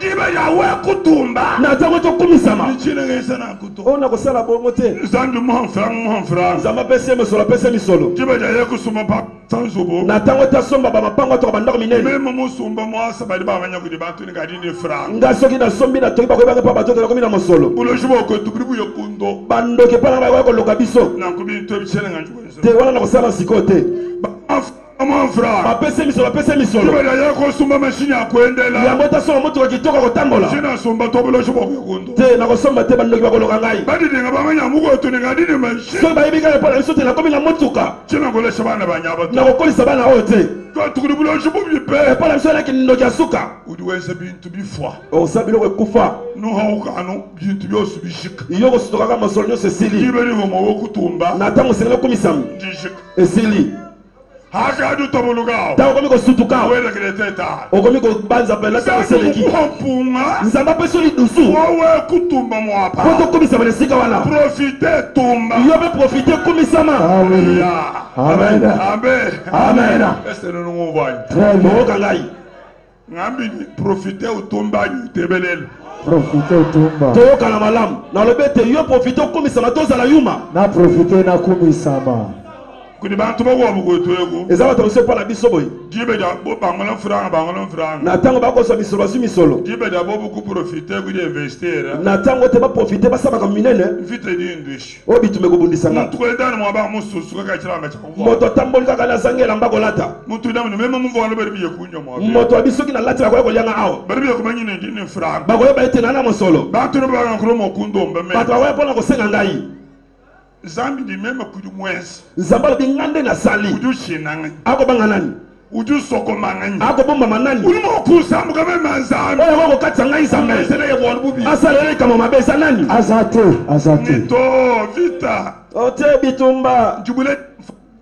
diba yawe kutumba na ntango tokumisama ndichinengeza na kuto oyo nakosala bongo te nzambi muhamfranga nzambe apesi ye misolo apesi ye misolo diba jaye kusuma pa sanzubo na ntango ete asomba bamapango atoka bandako minene meme musumba mwasa bali bamanya kudi bantu ningadi ni franga nga soki nasombi natoki bakoyebanga mpa bato nakomi na mosolo buloshi bokotubuli buyo kundo bandoki mpana bakoya koloka biso nakubi nto bichenenga njukweza te wana nakosala sikoyo te amafranga bapesi misolo apesi misolo diba jaye kusumba mashini akwendela yango tasomba motuka kitoko kotambola sinasumba to buloshi bokuyo kundo te nakosomba te bandoki bakoloka ngai badidinga bamanya mukoto ningadi ni mashini soki bayebi kaka mpona biso te nakomi na motuka chinangolesha bana banyaba to nakokolisa bana oyo te tukudi buloshi bubipe mpona biso elaki ndoki ya suka udiweze bintu bifwa osala biloko ekufa nuhaukano bintu byose bishika yo kosutokaka mosolo nyonso esili diba livomo wokutumba na ntango osengeli okumisami ndishika esili hakadi utabulukawo ntango okomi kosutuka welekilete okomi kobanza pela ntango oseleki kuhampunga nzambe apesi yo lidusu wawe kutumba po mwapa tokumisama na esika wana profite tumba yo mpe profite kumisama Amen. Amen. amen esenenunguvanya oyoka ngai ngambi profite utumba yutebelela Profite tumba. toyokana malamu nalobi ete yo profite okomisama tozala yuma Na profite na kumisama. Kuni bantu bako bugotoyego. eza bato mosusu mpo na biso boye Dibe da bo bangola franga. na ntango bakozwa misolo bazwi misolo Dibe da bo buku profiter kudi investir. na ntango te baprofite basalaka minene Vite di ndwish. oyo bitumba ekobundisanga Mutu edana mwa ba mususu kaka chiranga chakwa. moto atamboli kaka nazangi elamba kolata Mutu damu meme mumvana bari biye kunya mwa. moto abi soki nalati bakoya kolianga awa Bari biye kumanyi ndi franga. bakoyeba ete nana mosolo Bantu no ba ngro mo kundo mbeme. bato bakoya mpona kosenga ngai Zambi di meme kudu mwezi. nzambe alobi nga nde nasali Uju shinanga. akobanga nani Uju soko mangani. akobombama nani Uli mo kusambu kame manzambi. oyo akokokatisa ngai nzambe Sele ye bwana bubi. asalela likambo mabe eza nani Azate. Nito vita. ote bitumba Jubule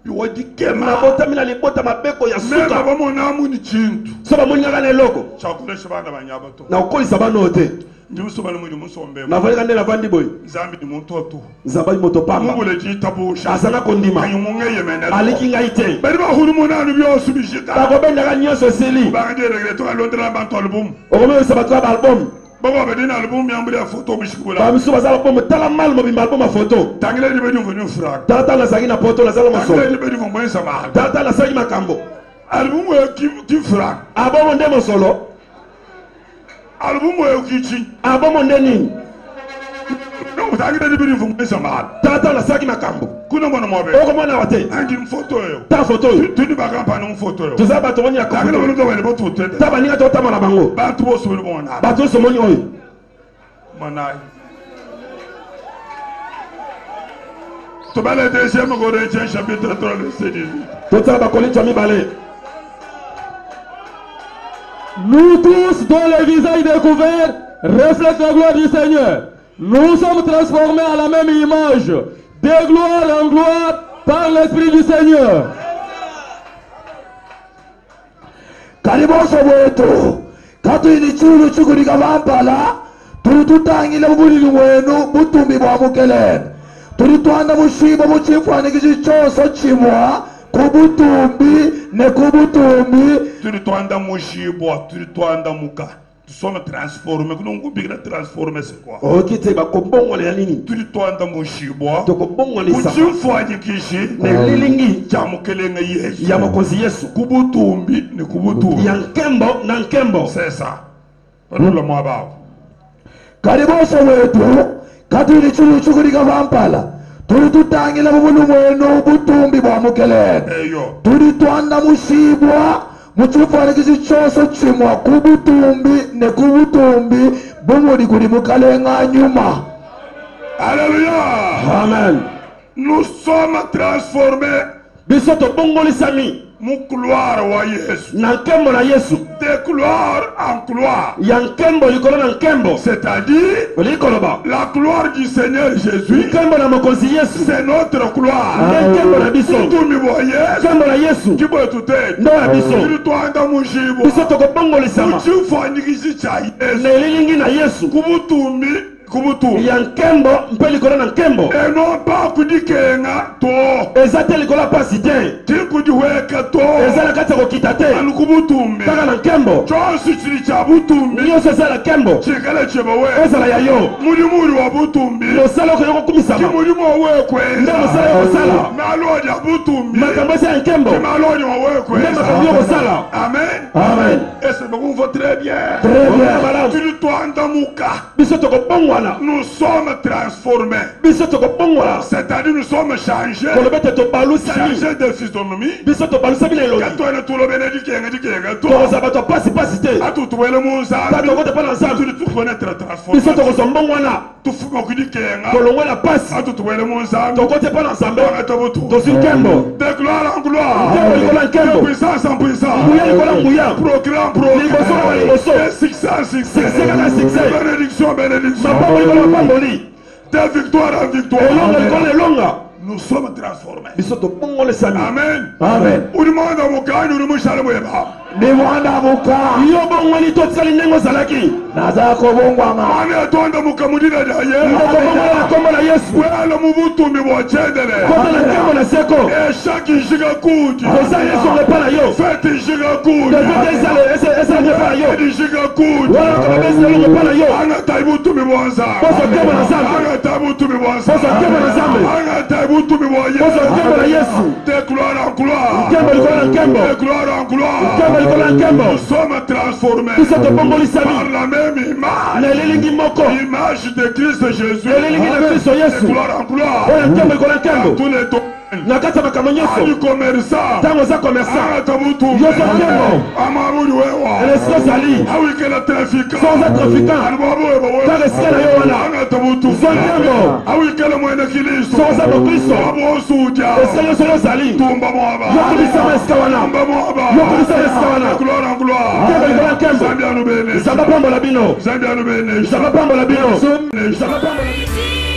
biwodi kema. nabotami na libota mabeko ya Mema suka bamona muni chintu. so bamoni kaka na eloko Chakule shibana banyabato. na kokolisa bano te Ndimusoba muri musombe. navalika nde navandi boye Zambi di montoto. nzambe ali moto pamba Mubule jitabusha. azanga kondima Kanyumunge yemene. aliki ngai te Bari ba huru monanu byosu bishika. bakobendaka nyonso esili Bangde regreto ka londra bantu album. okomemisa bato ya baalbum Bako bedina album yambule photo bishikula. bamisu baza album tala mal mobimba album ya foto Tangile di bedi venu frag. tala nazalaki na poto nazala Tangile mosolo di bedi venu sama. tala nasalaki makambo Album ki frag. abomo nde mosolo Album kichi. abomo nde nini No tangile di bedi venu sama. tala nasalaki makambo Kuna mwana mobe. okomona wa te Angi mfoto yo. ta foto oyo Tuni bagamba no mfoto yo. toza bato moni ya Tangile kofoto benu to wele botu tete. ta baninga totambola bango Bantu bo so bona. bato nyonso moni oyo Manai. To bala deuxième Corinthiens chapitre 3 verset 18. totala bakorinto ya mibale Nous tous, dont les visages découverts reflètent la gloire du Seigneur, nous sommes transformés à la même image, de gloire en gloire, par l'Esprit du Seigneur. Kariboso bwetu katwini chulu chukulika vampala tuli tutangile mubulili mwenu butumbi bwa mukelene tuli twanda bushibo buchifanikishi choso chimwa kubutumbi ne kubutumbi Turi twanda mushibwa, turi twanda muka. Nous sommes transformés. Nous sommes transformés, c'est quoi? oyoki te bakobongolela nini Turi twanda mushibwa. tokobongolisa Kuchimfanya kishi. na lilingi Chamukelenga Yesu. ya mokonzi yesu Kubutumbi ni kubutumbi. ya nkembo na nkembo C'est ça. Parole moi baba. kariboso bwetu katwini chulu chukulika vampala tuli tutangile mubuli mwenu butumbi bwa mukelene Eyo. tuli twanda mushibwa muchifanikishi choso chimwa kubutumbi ne kubutumbi bumuli kuli mukalenga nyuma. Alléluia. amen Nous sommes transformés. biso tobongolisami Mon gloire wa Yesu. na nkembo na yesu De gloire en gloire. ya nkembo likolo na nkembo C'est-à-dire olikoloba la gloire du Seigneur Jésus. nkembo na mokonzi yesu C'est notre gloire. nde nkembo na biso Tumi wa Yesu. nkembo na yesu Kibo tute. ndo ya biso Turi twanda mushibo. biso tokobongolisama Kuchimfanyikisi cha Yesu. na elilingi na yesu Kubutumbi. Kubutumbi. ya nkembo mpe likolo na nkembo Et non pas kudikenga to. eza te likolo ya pasi te Tikudiweka to. eza na kati ya kokita te Anu kubutumbi. kaka na nkembo Chosi chili cha butumbi. nyonso eza na nkembo Chikale chebawe. ezala ya yo Muri wa butumbi. mosala okoki kokumisama Kimulimo wekwenza. nde mosala yo kosala Malodi ya butumbi. makambo eza ya nkembo Malodi wa nde wekwenza. makambo yo kosala Amen. amen Et c'est beaucoup très bien. Très bien. malamu Tu dois muka. biso tokobongwana Nous sommes transformés. biso tokobongwana C'est-à-dire nous sommes changés. koloba ete tobalusami Changés de physionomie. biso tobalusami na elongi Katwene tulo benedikenga dikenga to. tokozala bato ya pasipasi te Atu tuwele munzambi. bato kote mpo na nzambe Tu connaître biso transformation. tokozwa mbongwana Tufuma kudikenga. tolongwela pasi Atu tuwele munzambi. tokote mpo na nzambe Wana tobutu. tozwi nkembo De gloire en gloire. nkembo likolo ya De nkembo puissance en puissance. nguya likolo ya nguya Progrès en liboso na progrès. liboso De succès en succès. Succès kaka succès. Bénédiction, bénédiction. mapambo likolo ya mapamboli De victoire en victoire. elonga likolo na elonga Nous sommes transformés. biso tobongolesami Amen. Amen. Ulimwengu mukani ulimushale mweba. ndimwandamuka yo bongwani totikali ndenge ozalaki naza kobongwama Mani atondamuka mudina lyaye ndokobongola na kombo na yesu wela mu butumbi bwacendele kota na ntango na seko eshaki nshiga kuti eza esonga epa na yo feti nshiga kuti dezote esalanga epa na yo edi nshiga kuti wana kaba besalonga epa na yo angatai butumbi bwa nzambe poso kembo na nzambe angatai butumbi bwa poso nzambe kembo na nzambe angatai butumbi bwa poso kembo na yesu de gloire en gloire kembo likolo na nkembo de gloire en gloire kembo likolo na nkembo nous sommes transformés biso tobongolisami par la même image na elilingi moko l'image de Christ Jésus elilingi na kristo de yesu gloire en gloire oyo nkembo likolo na dans nkembo tous les domaines na kati ya makambo nyonso du commerçant ntango oza commerçant angata butumbi yozo nkembo amabuli wewa elesika ozali awikela trafiquant so oza trafiquant kaka esika na yo wana angata butumbi zo nkembo awikela mwene Kristo so oza mokristo abosuja esika nyonso yo ozali tumba mwaba yokulisama esika wana tumba mwaba yokulisama esika wana gloire en gloire nkembo likolo na nkembo Zambiano bene nzambe apambola bino Zambiano bene nzambe apambola bino nzambe apambola bino